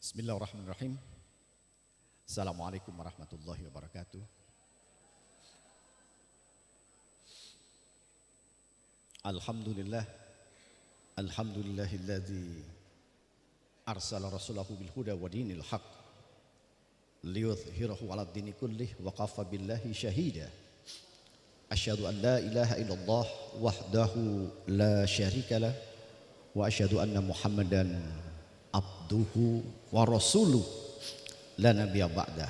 Bismillahirrahmanirrahim. Assalamualaikum warahmatullahi wabarakatuh. Alhamdulillah. Alhamdulillahilladzi arsala rasulahu bil huda wa dinil haq liyudhhirahu 'alad dini kullih wa kafa billahi syahida. Asyhadu an la ilaha illallah wahdahu la syarikalah wa asyhadu anna Muhammadan abduhu wa rasuluh la nabiyya ba'da.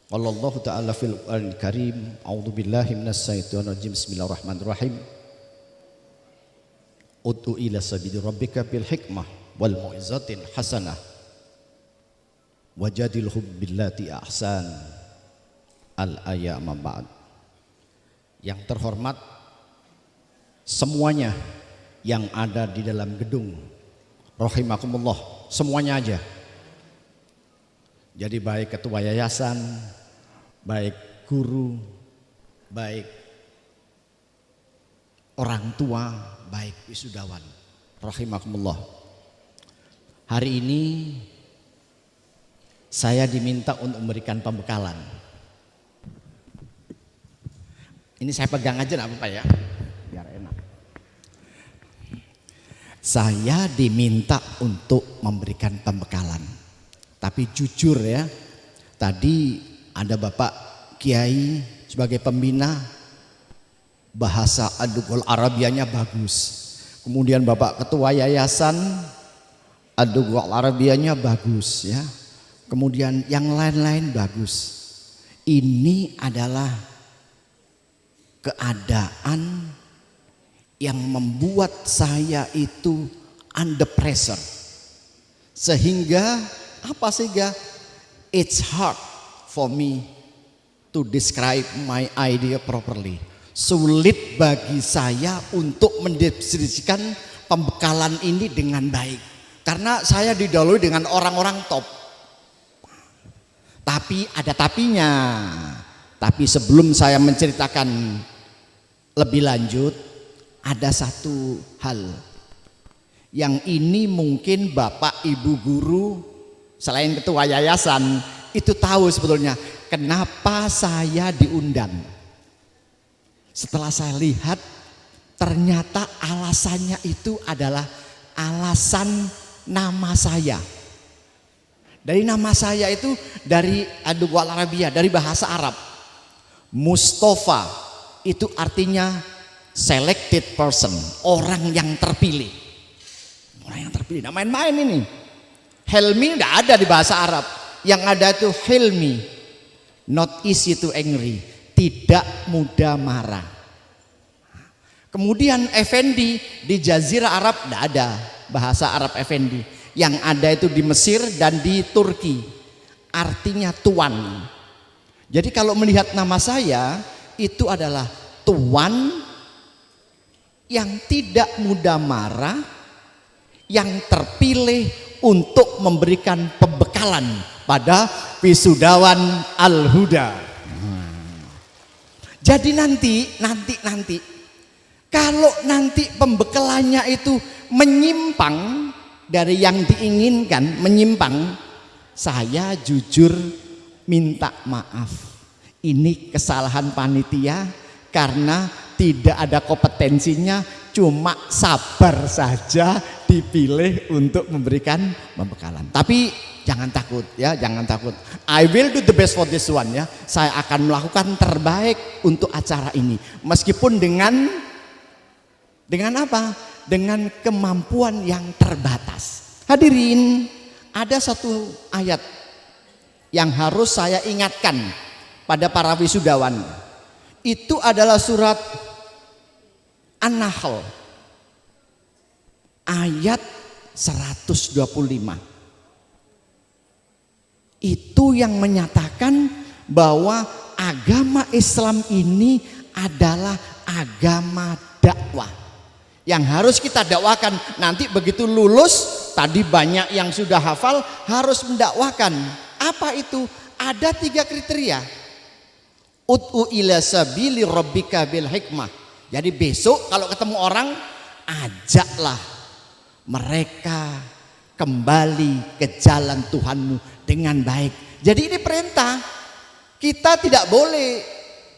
Qala Allah ta'ala fil Qur'anil Karim, a'udzu billahi minas syaitonir rajim. Bismillahirrahmanirrahim. Ud'u ila sabili rabbika bil hikmah wal mau'izatil hasanah wajadilhum billati ahsan. Al-ayat amma ba'd. Yang terhormat semuanya yang ada di dalam gedung, rahimakumullah, semuanya aja. Jadi baik ketua yayasan, baik guru, baik orang tua, baik wisudawan, rahimakumullah. Hari ini saya diminta untuk memberikan pembekalan. Ini saya pegang aja enggak apa-apa ya, biar enak. Saya diminta untuk memberikan pembekalan. Tapi jujur ya, tadi ada Bapak Kiai sebagai pembina, bahasa Ad-Dughal Arabianya bagus. Kemudian Bapak Ketua Yayasan, Ad-Dughal Arabianya bagus ya. Kemudian yang lain-lain bagus. Ini adalah keadaan yang membuat saya itu under pressure, sehingga it's hard for me to describe my idea properly. Sulit bagi saya untuk mendeskripsikan pembekalan ini dengan baik, karena saya didahului dengan orang-orang top. Tapi ada tapinya. Tapi sebelum saya menceritakan lebih lanjut, ada satu hal yang ini mungkin Bapak Ibu guru selain ketua yayasan itu tahu sebetulnya kenapa saya diundang. Setelah saya lihat, ternyata alasannya itu adalah alasan nama saya. Dari nama saya itu dari Ad-Dughal Arabiyah, dari bahasa Arab. Mustafa itu artinya selected person, orang yang terpilih. Orang yang terpilih, nah main-main ini. Helmi tidak ada di bahasa Arab. Yang ada itu Helmi, not easy to angry, tidak mudah marah. Kemudian Effendi di Jazirah Arab tidak ada bahasa Arab Effendi. Yang ada itu di Mesir dan di Turki, artinya tuan. Jadi kalau melihat nama saya itu adalah tuan yang tidak mudah marah, yang terpilih untuk memberikan pembekalan pada wisudawan Al-Huda. Jadi nanti kalau nanti pembekalannya itu menyimpang dari yang diinginkan, saya jujur minta maaf. Ini kesalahan panitia karena tidak ada kompetensinya, cuma sabar saja dipilih untuk memberikan pembekalan. Tapi jangan takut ya, jangan takut. I will do the best for this one ya. Saya akan melakukan terbaik untuk acara ini. Meskipun dengan apa? Dengan kemampuan yang terbatas. Hadirin, ada satu ayat yang harus saya ingatkan pada para wisudawan. Itu adalah surat An-Nahl ayat 125. Itu yang menyatakan bahwa agama Islam ini adalah agama dakwah yang harus kita dakwakan. Nanti begitu lulus, tadi banyak yang sudah hafal, harus mendakwakan. Apa itu? Ada 3 kriteria. Ud'u ila sabili rabbika bil hikmah. Jadi besok kalau ketemu orang, ajaklah mereka kembali ke jalan Tuhanmu dengan baik. Jadi ini perintah. Kita tidak boleh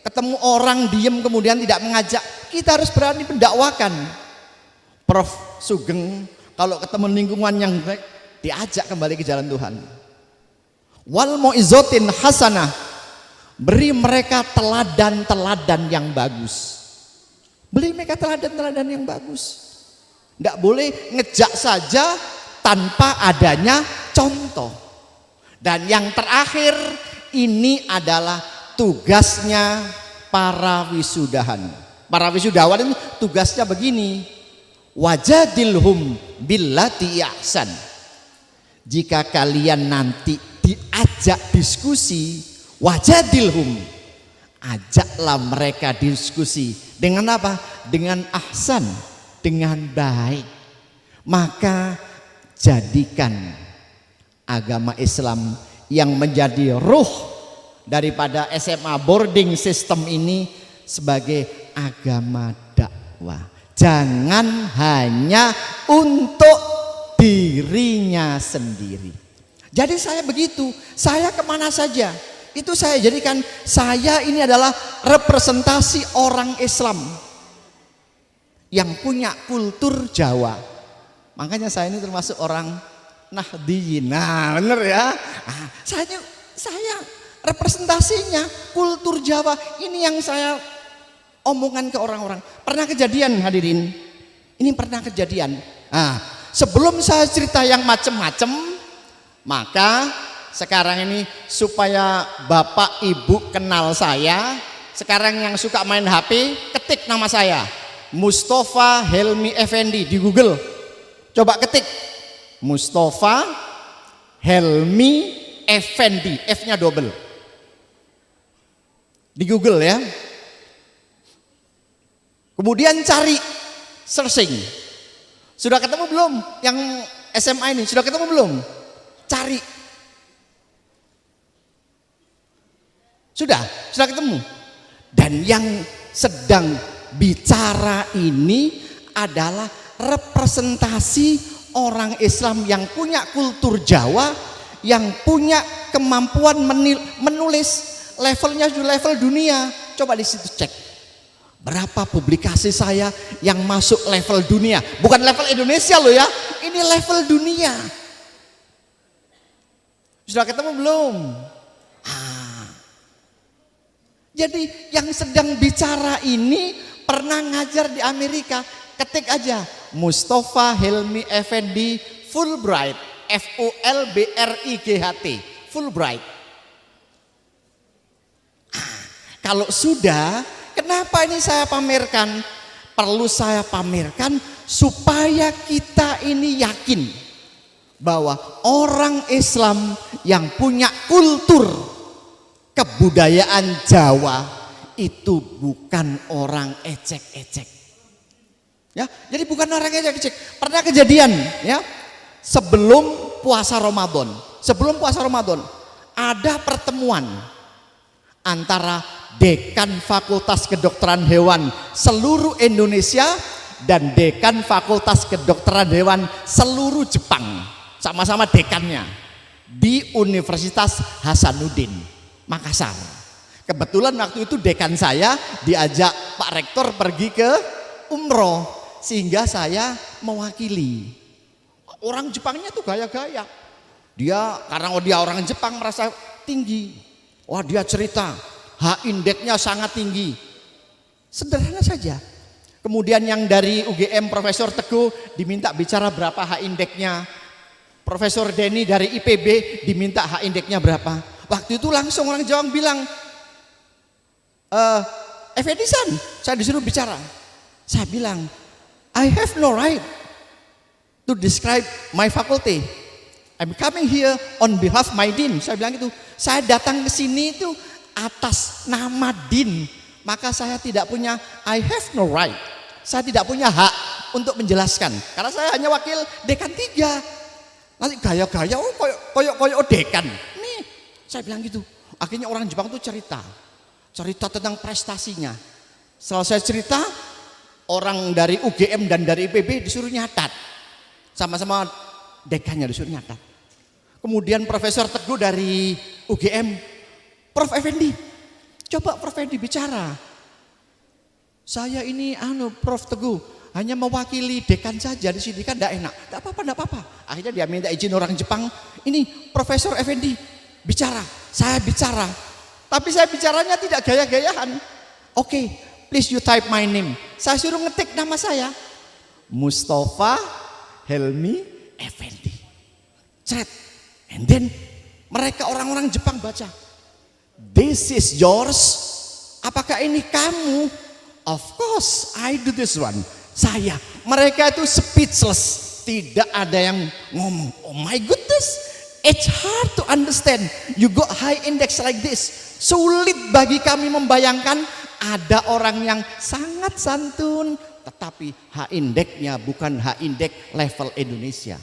ketemu orang diem kemudian tidak mengajak. Kita harus berani mendakwakan. Prof Sugeng kalau ketemu lingkungan yang baik diajak kembali ke jalan Tuhan. Wal mau'izotin hasanah, beri mereka teladan-teladan yang bagus. Beri mereka teladan-teladan yang bagus. Tidak boleh ngejak saja tanpa adanya contoh. Dan yang terakhir, ini adalah tugasnya para wisudawan. Para wisudawan ini tugasnya begini. Wajadilhum billati ahsan. Jika kalian nanti diajak diskusi, wajadilhum, ajaklah mereka diskusi. Dengan apa? Dengan ahsan, dengan baik. Maka jadikan agama Islam yang menjadi ruh daripada SMA boarding system ini sebagai agama dakwah. Jangan hanya untuk dirinya sendiri. Jadi saya begitu, saya kemana saja itu saya jadikan, saya ini adalah representasi orang Islam yang punya kultur Jawa. Makanya saya ini termasuk orang Nahdiyin. Nah bener ya, saya representasinya kultur Jawa. Ini yang saya omongan ke orang-orang. Pernah kejadian hadirin, ini pernah kejadian. Nah, sebelum saya cerita yang macem-macem, maka sekarang ini supaya bapak ibu kenal saya, sekarang yang suka main HP ketik nama saya, Mustafa Helmi Effendi di Google. Coba ketik Mustafa Helmi Effendi, F-nya double di Google ya. Kemudian cari searching. Sudah ketemu belum yang SMA ini? Sudah ketemu belum? Cari. Sudah ketemu. Dan yang sedang bicara ini adalah representasi orang Islam yang punya kultur Jawa, yang punya kemampuan menulis, levelnya level dunia. Coba di situ cek. Berapa publikasi saya yang masuk level dunia? Bukan level Indonesia loh ya, ini level dunia. Sudah ketemu belum? Jadi yang sedang bicara ini pernah ngajar di Amerika. Ketik aja Mustafa Helmi Effendi Fulbright, Fulbright, Fulbright. Kalau sudah, kenapa ini saya pamerkan? Perlu saya pamerkan supaya kita ini yakin bahwa orang Islam yang punya kultur kebudayaan Jawa itu bukan orang ecek-ecek. Ya, jadi bukan orang ecek-ecek. Pernah kejadian ya, sebelum puasa Ramadan ada pertemuan antara dekan Fakultas Kedokteran Hewan seluruh Indonesia dan dekan Fakultas Kedokteran Hewan seluruh Jepang, sama-sama dekannya di Universitas Hasanuddin Makassar. Kebetulan waktu itu dekan saya diajak Pak Rektor pergi ke umroh, sehingga saya mewakili. Orang Jepangnya tuh gaya-gaya. Dia karena dia orang Jepang merasa tinggi. Wah, dia cerita H-indeksnya sangat tinggi. Sederhana saja. Kemudian yang dari UGM Profesor Teguh diminta bicara berapa H-indeksnya. Profesor Denny dari IPB diminta H-indeksnya berapa. Waktu itu langsung orang Jawa bilang, Effendi-san, saya disuruh bicara. Saya bilang, I have no right to describe my faculty. I'm coming here on behalf my dean. Saya bilang itu, saya datang ke sini itu atas nama dean. Maka saya tidak punya, I have no right. Saya tidak punya hak untuk menjelaskan. Karena saya hanya wakil dekan 3. Nanti gaya-gaya, oh koyok dekan. Nih, saya bilang gitu. Akhirnya orang Jepang itu cerita tentang prestasinya. Selesai cerita, orang dari UGM dan dari IPB disuruh nyatat. Sama-sama dekannya disuruh nyatat. Kemudian Profesor Teguh dari UGM, Prof Effendi, coba Prof Effendi bicara. Saya ini Prof Teguh hanya mewakili dekan saja di sini kan tidak enak. Tidak apa-apa. Akhirnya dia minta izin orang Jepang. Ini Profesor Effendi bicara, saya bicara. Tapi saya bicaranya tidak gaya-gayaan. Oke, please you type my name. Saya suruh ngetik nama saya. Mustafa Helmi Effendi. Cret. And then mereka orang-orang Jepang baca. This is yours. Apakah ini kamu? Of course, I do this one. Saya. Mereka itu speechless. Tidak ada yang ngomong. Oh my goodness. It's hard to understand. You got high index like this. Sulit bagi kami membayangkan ada orang yang sangat santun. Tetapi H-indeknya bukan H-indek level Indonesia.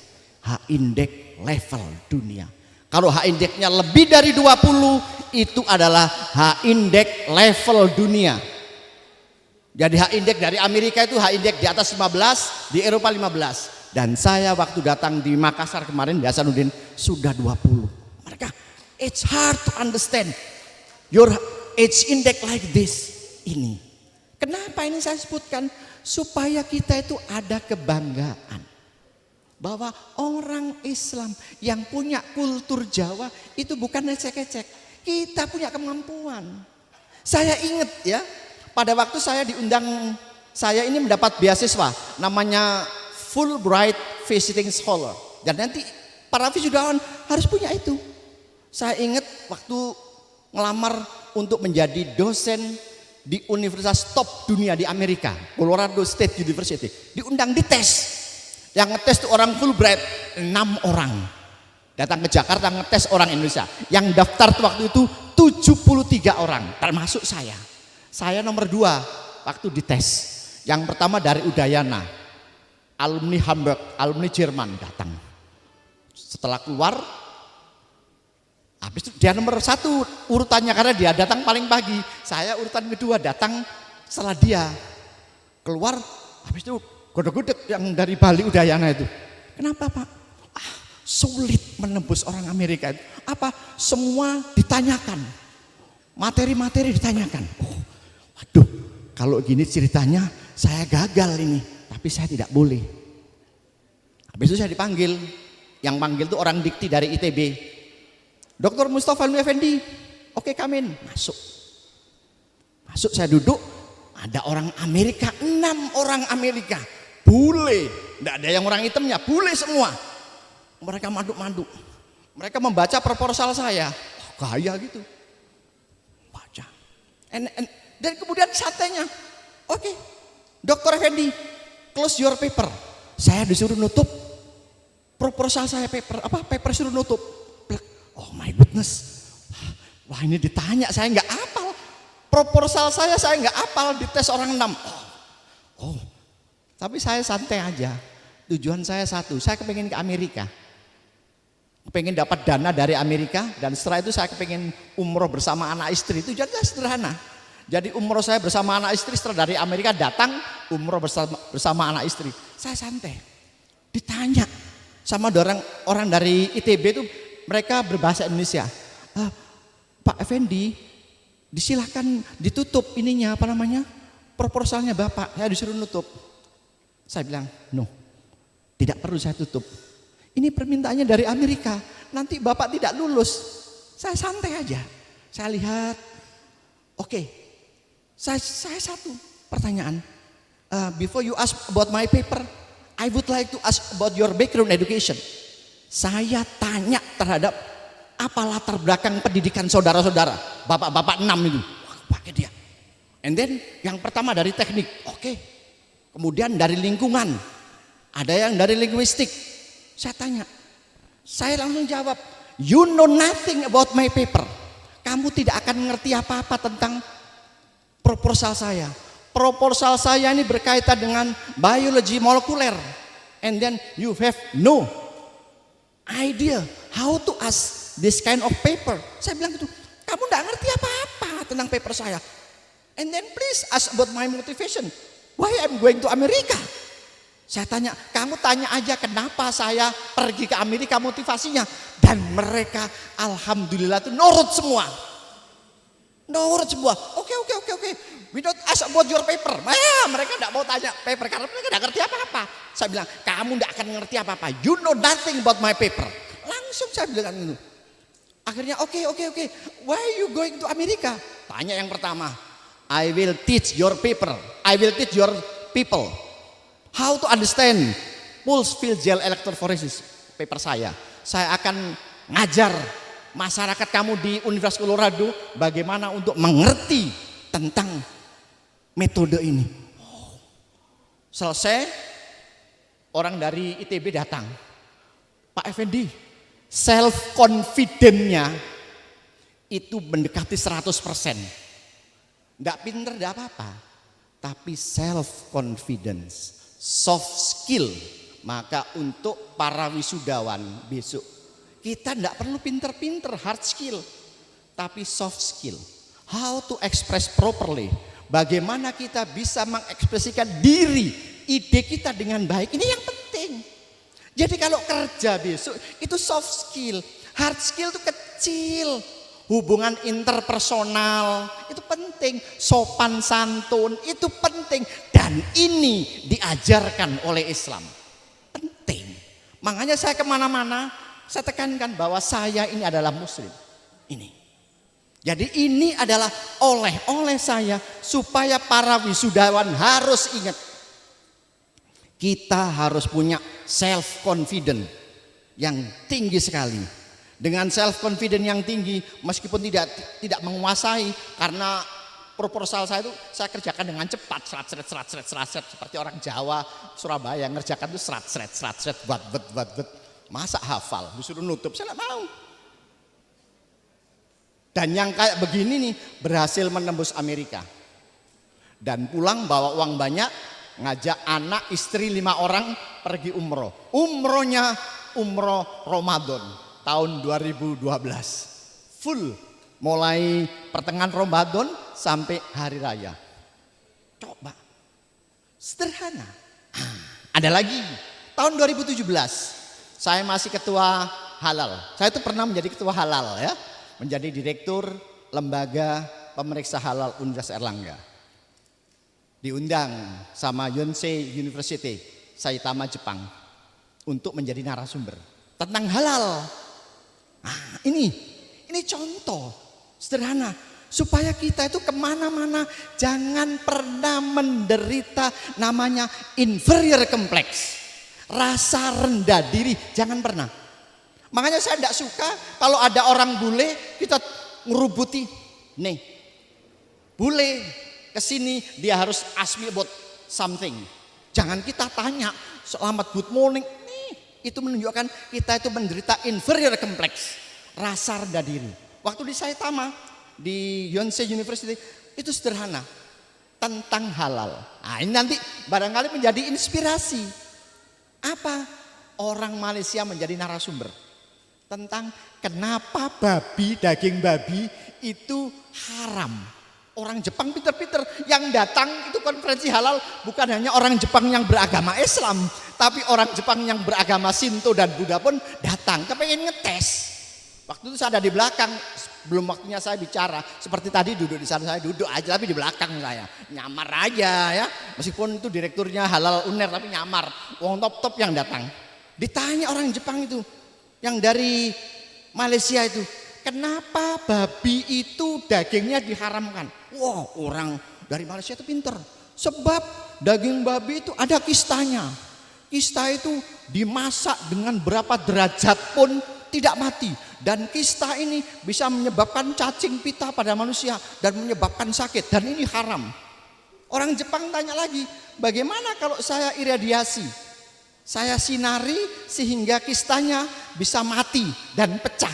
H-indek level dunia. Kalau H-indeknya lebih dari 20 itu adalah H-indek level dunia. Jadi H-indek dari Amerika itu H-indek di atas 15, di Eropa 15. Dan saya waktu datang di Makassar kemarin di Hasanuddin sudah 20. Mereka, it's hard to understand your H-index like this. Ini. Kenapa ini saya sebutkan? Supaya kita itu ada kebanggaan. Bahwa orang Islam yang punya kultur Jawa itu bukan ecek-ecek. Kita punya kemampuan. Saya ingat ya, pada waktu saya diundang, saya ini mendapat beasiswa namanya Fulbright Visiting Scholar. Dan nanti para wisudawan harus punya itu. Saya ingat waktu ngelamar untuk menjadi dosen di universitas top dunia di Amerika, Colorado State University, diundang di tes. Yang ngetes itu orang Fulbright 6 orang. Datang ke Jakarta ngetes orang Indonesia. Yang daftar waktu itu 73 orang, termasuk saya. Saya nomor 2 waktu dites. Yang pertama dari Udayana, alumni Hamburg, alumni Jerman datang. Setelah keluar, habis itu dia nomor 1 urutannya karena dia datang paling pagi. Saya urutan kedua datang setelah dia keluar. Habis itu godok-godok yang dari Bali Udayana itu. Kenapa Pak? Sulit menembus orang Amerika itu. Apa? Semua ditanyakan. Materi-materi ditanyakan. Oh, waduh, kalau gini ceritanya saya gagal ini. Tapi saya tidak boleh. Habis itu saya dipanggil. Yang panggil itu orang dikti dari ITB. Dr. Mustafa Helmi Effendi. Oke, come in. Masuk. Masuk saya duduk. Ada orang Amerika, 6 orang Amerika. Bule, tidak ada yang orang hitamnya, bule semua. Mereka madu-madu. Mereka membaca proposal saya. Oh, gaya gitu. Baca. Dan kemudian santainya. Oke, Dr. Effendi, close your paper. Saya disuruh nutup proposal saya, paper suruh nutup. Oh my goodness. Wah, ini ditanya saya nggak hafal. Proposal saya nggak hafal, dites orang 6. Oh. Tapi saya santai aja. Tujuan saya satu, saya kepengen ke Amerika. Kepengen dapat dana dari Amerika. Dan setelah itu saya kepengen umroh bersama anak istri. Tujuannya sederhana. Jadi umroh saya bersama anak istri, setelah dari Amerika datang umroh bersama anak istri. Saya santai. Ditanya sama orang dari ITB itu, mereka berbahasa Indonesia. Pak Effendi, disilahkan ditutup ininya, proposalnya Bapak. Saya disuruh nutup. Saya bilang, no, tidak perlu saya tutup. Ini permintaannya dari Amerika, nanti Bapak tidak lulus. Saya santai aja. Saya lihat, oke, saya satu pertanyaan. Before you ask about my paper, I would like to ask about your background education. Saya tanya terhadap apa latar belakang pendidikan saudara-saudara, bapak-bapak 6 itu. Wah, pakai dia. And then yang pertama dari teknik, oke. Kemudian dari lingkungan, ada yang dari linguistik. Saya tanya, saya langsung jawab, you know nothing about my paper. Kamu tidak akan mengerti apa-apa tentang proposal saya. Proposal saya ini berkaitan dengan biologi molekuler. And then you have no idea how to ask this kind of paper. Saya bilang gitu, kamu tidak ngerti apa-apa tentang paper saya. And then please ask about my motivation. Why I'm going to America? Saya tanya, kamu tanya aja kenapa saya pergi ke Amerika motivasinya. Dan mereka alhamdulillah itu nurut semua. Nurut semua. Oke. We don't ask about your paper. Mereka tidak mau tanya paper karena mereka tidak ngerti apa-apa. Saya bilang, kamu tidak akan ngerti apa-apa. You know nothing about my paper. Langsung saya bilang gitu. Akhirnya oke. Why are you going to Amerika? Tanya yang pertama. I will teach your paper. I will teach your people how to understand pulse field gel electrophoresis, paper saya. Saya akan ngajar masyarakat kamu di Universitas Colorado bagaimana untuk mengerti tentang metode ini. Selesai, orang dari ITB datang. Pak Effendi, self confidence-nya itu mendekati 100%. Enggak pinter, enggak apa-apa. Tapi self confidence, soft skill. Maka untuk para wisudawan besok, kita tidak perlu pinter-pinter hard skill, tapi soft skill. How to express properly. Bagaimana kita bisa mengekspresikan diri, ide kita dengan baik. Ini yang penting. Jadi kalau kerja besok itu soft skill. Hard skill itu kecil. Hubungan interpersonal itu penting. Sopan santun itu penting. Dan ini diajarkan oleh Islam. Penting. Makanya saya kemana-mana saya tekankan bahwa saya ini adalah muslim. Ini. Jadi ini adalah oleh saya supaya para wisudawan harus ingat. Kita harus punya self confidence yang tinggi sekali. Dengan self confidence yang tinggi, meskipun tidak menguasai, karena proposal saya itu saya kerjakan dengan cepat, serat seperti orang Jawa, Surabaya ngerjakan itu serat, buat. Masa hafal, disuruh nutup, saya nggak mau. Dan yang kayak begini nih berhasil menembus Amerika. Dan pulang bawa uang banyak, ngajak anak istri 5 orang pergi umroh. Umrohnya umroh Ramadan tahun 2012. Full mulai pertengahan Ramadan sampai hari raya. Coba. Sederhana. Ada lagi. Tahun 2017 saya masih ketua halal. Saya itu pernah menjadi ketua halal ya. Menjadi direktur lembaga pemeriksa halal Universitas Airlangga. Diundang sama Yonsei University Saitama Jepang untuk menjadi narasumber tentang halal. Nah, ini contoh sederhana supaya kita itu kemana-mana jangan pernah menderita namanya inferior complex, rasa rendah diri, jangan pernah. Makanya saya tidak suka kalau ada orang bule kita ngerubuti. Nih, bule kesini dia harus ask me about something. Jangan kita tanya selamat good morning. Nih, itu menunjukkan kita itu menderita inferior complex, rasa rendah diri. Waktu di Saitama di Yonsei University itu sederhana tentang halal. Nah, ini nanti barangkali menjadi inspirasi. Apa? Orang Malaysia menjadi narasumber tentang kenapa daging babi itu haram. Orang Jepang pinter-pinter yang datang itu konferensi halal bukan hanya orang Jepang yang beragama Islam, tapi orang Jepang yang beragama Shinto dan Buddha pun datang, kepengen ngetes. Waktu itu saya ada di belakang, belum waktunya saya bicara. Seperti tadi duduk di sana, saya duduk aja tapi di belakang saya. Nyamar aja ya, meskipun itu direkturnya halal UNER tapi nyamar. Wong top yang datang. Ditanya orang Jepang itu, yang dari Malaysia itu, kenapa babi itu dagingnya diharamkan? Wah, orang dari Malaysia itu pinter. Sebab daging babi itu ada kistanya. Kista itu dimasak dengan berapa derajat pun tidak mati. Dan kista ini bisa menyebabkan cacing pita pada manusia dan menyebabkan sakit. Dan ini haram. Orang Jepang tanya lagi, bagaimana kalau saya iradiasi? Saya sinari sehingga kistanya bisa mati dan pecah.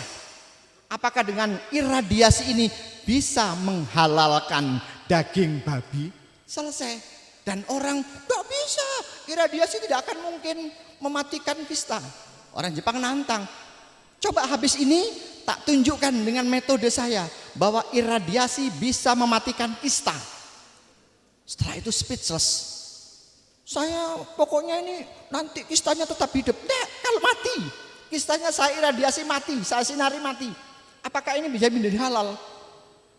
Apakah dengan iradiasi ini bisa menghalalkan daging babi? Selesai. Dan orang gak bisa. Iradiasi tidak akan mungkin mematikan kista. Orang Jepang nantang. Coba habis ini tak tunjukkan dengan metode saya bahwa iradiasi bisa mematikan kista. Setelah itu speechless. Saya pokoknya ini nanti kistanya tetap hidup. Nah, kalau mati, kistanya saya iradiasi mati, saya sinari mati. Apakah ini bisa menjadi halal?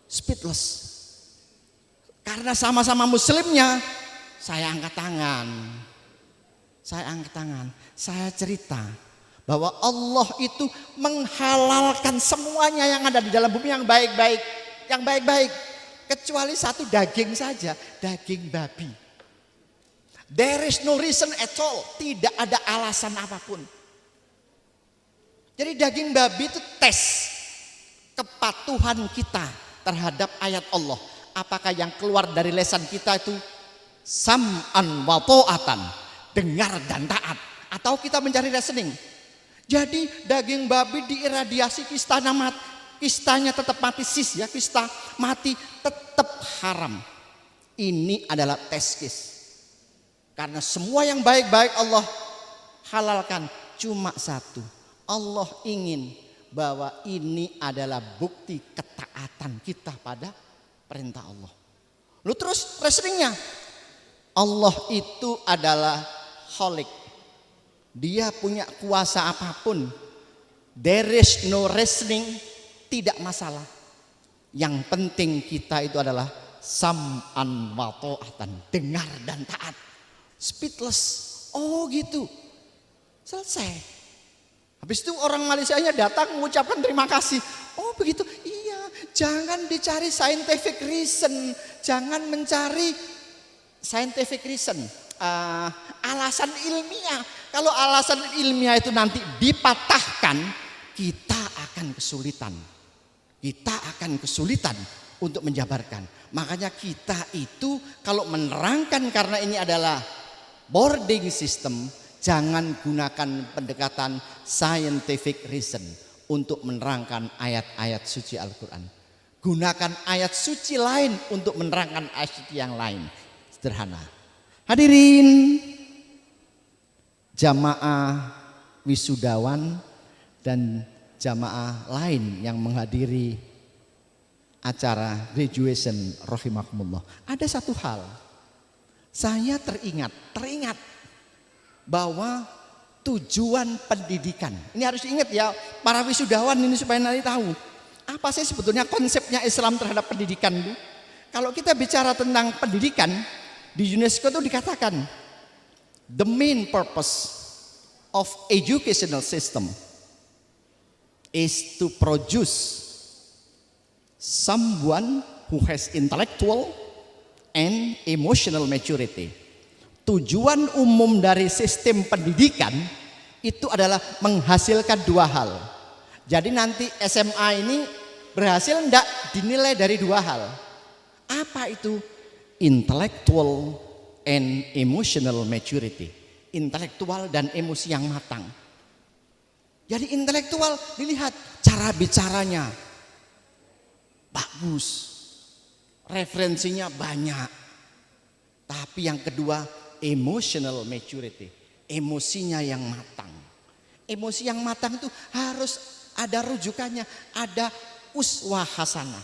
Speechless. Karena sama-sama muslimnya, saya angkat tangan. Saya cerita bahwa Allah itu menghalalkan semuanya yang ada di dalam bumi yang baik-baik. Yang baik-baik. Kecuali satu daging saja, daging babi. There is no reason at all. Tidak ada alasan apapun. Jadi daging babi itu tes kepatuhan kita terhadap ayat Allah. Apakah yang keluar dari lesan kita itu sam'an wa ta'atan, dengar dan taat, atau kita mencari reasoning. Jadi daging babi diiradiasi kistanya tetap mati kista mati tetap haram. Ini adalah tes kis. Karena semua yang baik-baik Allah halalkan, cuma satu. Allah ingin bahwa ini adalah bukti ketaatan kita pada perintah Allah. Lalu terus reasoningnya, Allah itu adalah Khalik. Dia punya kuasa apapun. There is no reasoning, tidak masalah. Yang penting kita itu adalah sam'an wa ta'atan, dengar dan taat. Speechless. Oh gitu. Selesai. Habis itu orang Malaysianya datang mengucapkan terima kasih. Oh begitu. Iya, jangan dicari scientific reason, jangan mencari scientific reason. Alasan ilmiah. Kalau alasan ilmiah itu nanti dipatahkan, kita akan kesulitan. Untuk menjabarkan. Makanya kita itu kalau menerangkan, karena ini adalah boarding system, jangan gunakan pendekatan scientific reason untuk menerangkan ayat-ayat suci Al-Quran. Gunakan ayat suci lain untuk menerangkan ayat suci yang lain. Sederhana. Hadirin jamaah wisudawan dan jamaah lain yang menghadiri acara graduation rahimakumullah. Ada satu hal, saya teringat bahwa tujuan pendidikan, ini harus ingat ya para wisudawan ini supaya nanti tahu apa sih sebetulnya konsepnya Islam terhadap pendidikan itu. Kalau kita bicara tentang pendidikan, di UNESCO itu dikatakan the main purpose of educational system is to produce someone who has intellectual and emotional maturity. Tujuan umum dari sistem pendidikan itu adalah menghasilkan dua hal. Jadi nanti SMA ini berhasil enggak dinilai dari dua hal. Apa itu? Intellectual and emotional maturity. Intelektual dan emosi yang matang. Jadi intelektual dilihat cara bicaranya bagus, referensinya banyak. Tapi yang kedua, emotional maturity, emosinya yang matang. Emosi yang matang itu harus ada rujukannya, ada uswah hasanah.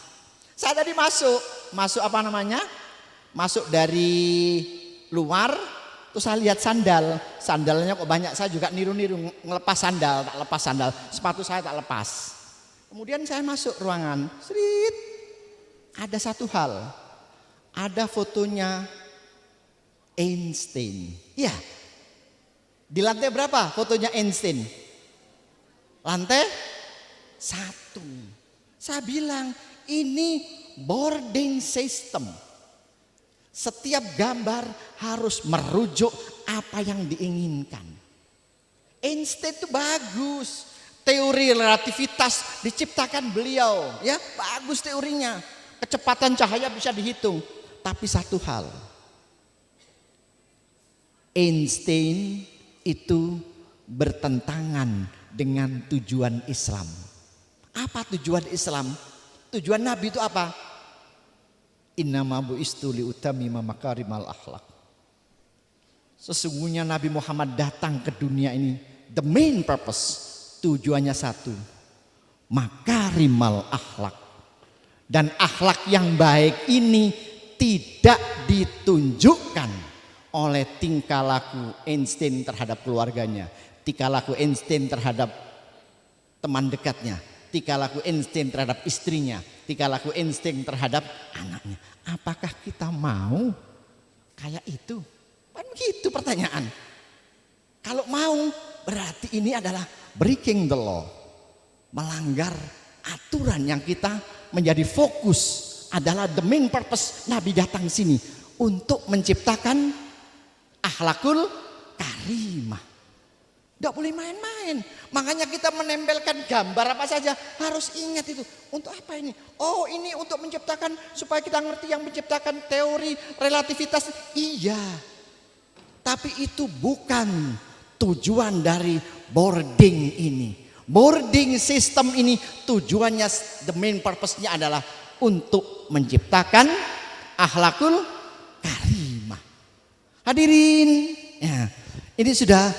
Saya tadi masuk apa namanya? Masuk dari luar, terus saya lihat sandalnya kok banyak. Saya juga niru-niru ngelepas sandal, tak lepas sandal, sepatu saya tak lepas. Kemudian saya masuk ruangan, ada satu hal, ada fotonya Einstein. Ya, di lantai berapa fotonya Einstein? Lantai 1. Saya bilang ini boarding system. Setiap gambar harus merujuk apa yang diinginkan. Einstein itu bagus. Teori relativitas diciptakan beliau, ya bagus teorinya. Kecepatan cahaya bisa dihitung. Tapi satu hal, Einstein itu bertentangan dengan tujuan Islam. Apa tujuan Islam? Tujuan Nabi itu apa? Innama bu'istu liutammima makarimal akhlak. Sesungguhnya Nabi Muhammad datang ke dunia ini, the main purpose, tujuannya satu, makarimal akhlak. Dan akhlak yang baik ini tidak ditunjukkan oleh tingkah laku Einstein terhadap keluarganya, tingkah laku Einstein terhadap teman dekatnya, tingkah laku Einstein terhadap istrinya, tingkah laku Einstein terhadap anaknya. Apakah kita mau kayak itu? Kan begitu pertanyaan. Kalau mau, berarti ini adalah breaking the law, melanggar aturan yang kita menjadi fokus adalah the main purpose Nabi datang sini untuk menciptakan akhlakul karimah. Tidak boleh main-main. Makanya kita menempelkan gambar apa saja harus ingat itu. Untuk apa ini? Oh, ini untuk menciptakan supaya kita ngerti yang menciptakan teori relativitas. Iya. Tapi itu bukan tujuan dari boarding ini. Boarding system ini tujuannya, the main purpose-nya adalah untuk menciptakan akhlakul karimah. Hadirin, ya, ini sudah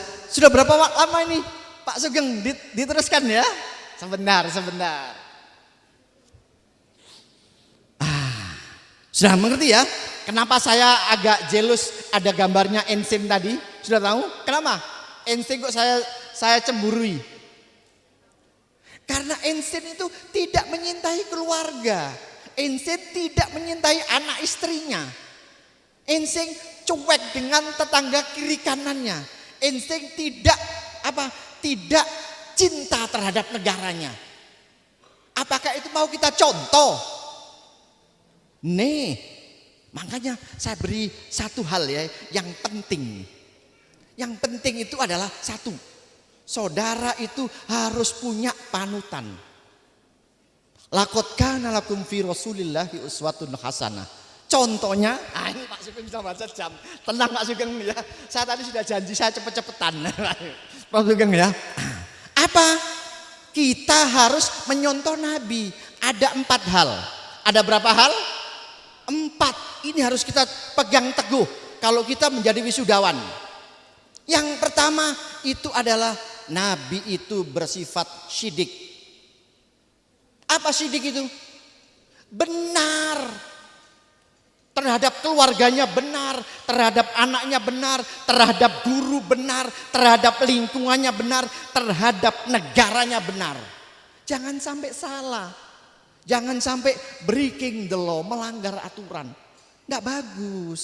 berapa lama ini Pak Sugeng diteruskan ya? Sebentar. Sudah mengerti ya? Kenapa saya agak jealous ada gambarnya Einstein tadi? Sudah tahu? Kenapa? Einstein kok saya cemburui? Karena Einstein itu tidak menyintai keluarga. Einstein tidak menyintai anak istrinya. Einstein cuek dengan tetangga kiri kanannya. Einstein tidak cinta terhadap negaranya. Apakah itu mau kita contoh? Nih, makanya saya beri satu hal ya yang penting. Yang penting itu adalah satu, saudara itu harus punya panutan. Laqad kana lakum fi Rasulillahi uswatun hasanah. Contohnya, ini Pak Sugeng bisa baca jam. Tenang Pak Sugeng ya. Saya tadi sudah janji saya cepet-cepetan. Pak Sugeng ya. Apa? Kita harus menyontoh Nabi. Ada 4 hal. Ada berapa hal? 4. Ini harus kita pegang teguh kalau kita menjadi wisudawan. Yang pertama itu adalah Nabi itu bersifat syidik. Apa syidik itu? Benar. Terhadap keluarganya benar, terhadap anaknya benar, terhadap guru benar, terhadap lingkungannya benar, terhadap negaranya benar. Jangan sampai salah. Jangan sampai breaking the law, melanggar aturan. Enggak bagus.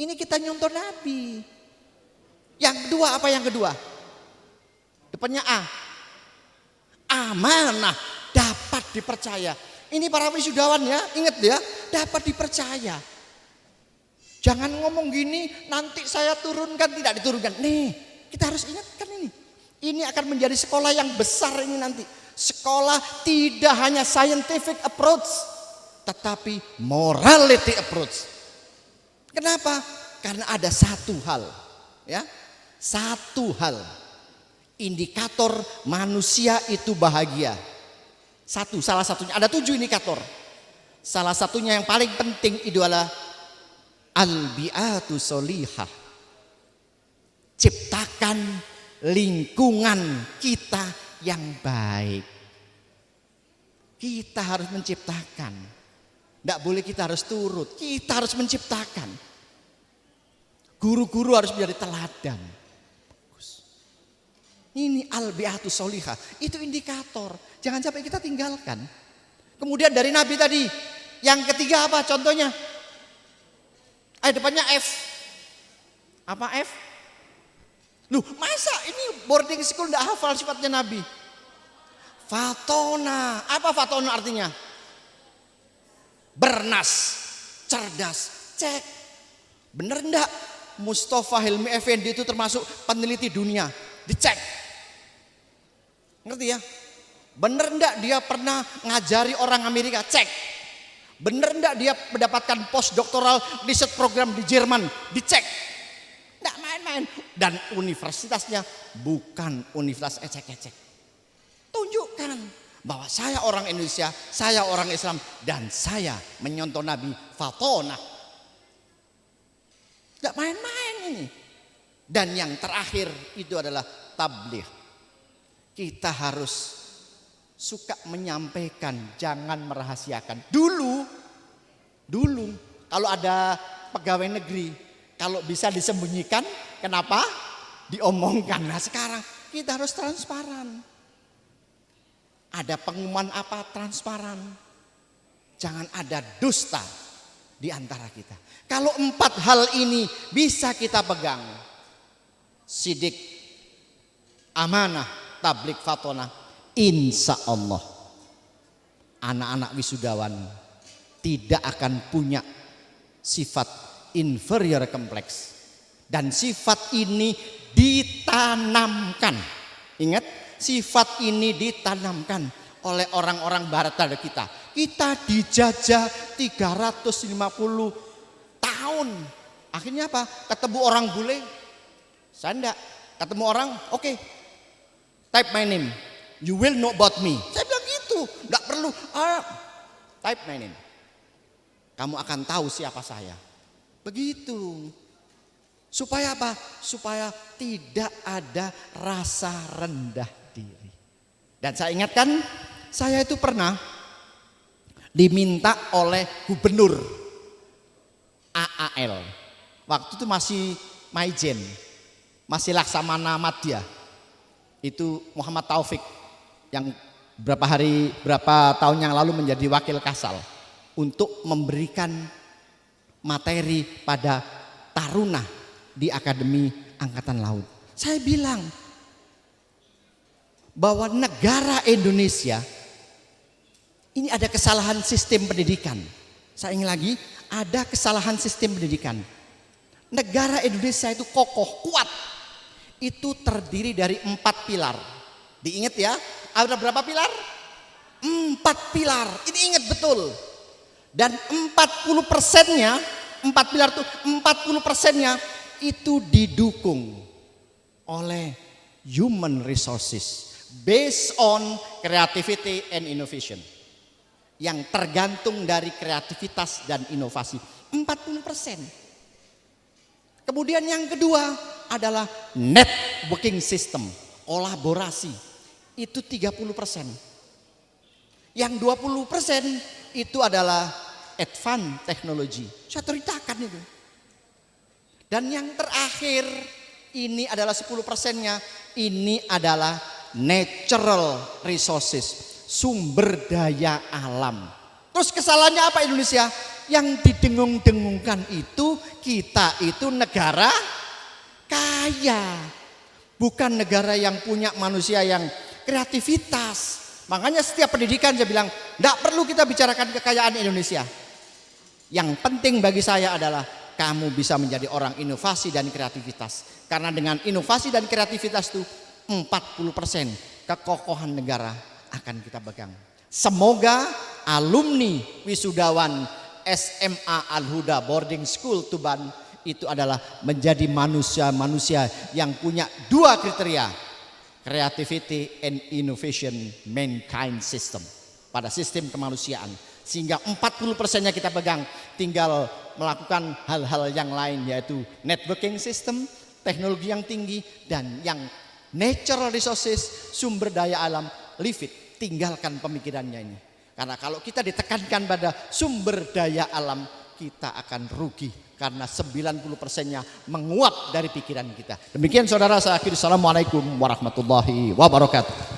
Ini kita nyontoh Nabi. Yang kedua apa yang kedua? Depannya A. Amanah, dapat dipercaya. Ini para wisudawan ya, ingat ya, dapat dipercaya. Jangan ngomong gini, nanti saya turunkan, tidak diturunkan. Nih, kita harus ingatkan ini. Ini akan menjadi sekolah yang besar ini nanti. Sekolah tidak hanya scientific approach, tetapi morality approach. Kenapa? Karena ada satu hal, ya, satu hal. Indikator manusia itu bahagia. Salah satunya, ada 7 indikator. Salah satunya yang paling penting itu adalah al-bi'atu solihah. Ciptakan lingkungan kita yang baik. Kita harus menciptakan. Tidak boleh kita harus turut, kita harus menciptakan. Guru-guru harus menjadi teladan. Ini al-bi'atu solihah, itu indikator. Jangan sampai kita tinggalkan. Kemudian dari Nabi tadi, yang ketiga apa contohnya? Depannya F. Apa F? Loh, masa ini boarding school enggak hafal sifatnya Nabi? Fatona. Apa fatona artinya? Bernas, cerdas, cek. Bener enggak Mustafa Hilmi Effendi itu termasuk peneliti dunia? Dicek. Ngerti ya? Bener enggak dia pernah ngajari orang Amerika? Cek. Bener enggak dia mendapatkan postdoctoral research program di Jerman? Dicek. Enggak main-main. Dan universitasnya bukan universitas ecek-ecek. Tunjukkan bahwa saya orang Indonesia, saya orang Islam, dan saya menyontoh Nabi Fatona. Enggak main-main ini. Dan yang terakhir itu adalah tabligh. Kita harus suka menyampaikan, jangan merahasiakan. Dulu kalau ada pegawai negeri, Kalau bisa disembunyikan, kenapa? Diomongkan. Nah sekarang kita harus transparan. Ada pengumuman apa? Transparan. Jangan ada dusta di antara kita. Kalau 4 hal ini bisa kita pegang. Sidik, amanah, tablik, fatonah. Insya Allah anak-anak wisudawan tidak akan punya sifat inferior kompleks. Dan sifat ini ditanamkan. Ingat, sifat ini ditanamkan oleh orang-orang barat pada kita. Kita dijajah 350 tahun. Akhirnya apa? Ketemu orang bule, saya enggak. Ketemu orang, oke, type my name. You will know about me. Saya bilang gitu, enggak perlu. Type my name. Kamu akan tahu siapa saya. Begitu. Supaya apa? Supaya tidak ada rasa rendah diri. Dan saya ingatkan, saya itu pernah diminta oleh gubernur AAL. Waktu itu masih Maijen, masih Laksamana Madya. Itu Muhammad Taufik yang berapa tahun yang lalu menjadi wakil Kasal untuk memberikan materi pada taruna di Akademi Angkatan Laut. Saya bilang bahwa negara Indonesia ini ada kesalahan sistem pendidikan. Saya ingin lagi, ada kesalahan sistem pendidikan. Negara Indonesia itu kokoh, kuat. Itu terdiri dari 4 pilar. Diingat ya, ada berapa pilar? 4 pilar. Ini ingat betul. Dan 40%-nya, 4 pilar itu 40%-nya itu didukung oleh human resources based on creativity and innovation. Yang tergantung dari kreativitas dan inovasi 40%. Kemudian yang kedua adalah networking system, kolaborasi, itu 30%. Yang 20% itu adalah advanced technology. Saya ceritakan itu. Dan yang terakhir ini adalah 10%-nya, ini adalah natural resources, sumber daya alam. Terus kesalahannya apa Indonesia? Yang didengung-dengungkan itu kita itu negara kaya. Bukan negara yang punya manusia yang kreativitas. Makanya setiap pendidikan saya bilang, tidak perlu kita bicarakan kekayaan Indonesia. Yang penting bagi saya adalah kamu bisa menjadi orang inovasi dan kreativitas. Karena dengan inovasi dan kreativitas itu 40% kekokohan negara akan kita pegang. Semoga alumni wisudawan SMA Al-Huda Boarding School Tuban itu adalah menjadi manusia-manusia yang punya 2 kriteria. Creativity and innovation mankind system. Pada sistem kemanusiaan. Sehingga 40%-nya kita pegang, tinggal melakukan hal-hal yang lain yaitu networking system, teknologi yang tinggi, dan yang natural resources, sumber daya alam, leave it, tinggalkan pemikirannya ini. Karena kalau kita ditekankan pada sumber daya alam, kita akan rugi karena 90%-nya menguap dari pikiran kita. Demikian saudara, saya akhiri. Assalamualaikum warahmatullahi wabarakatuh.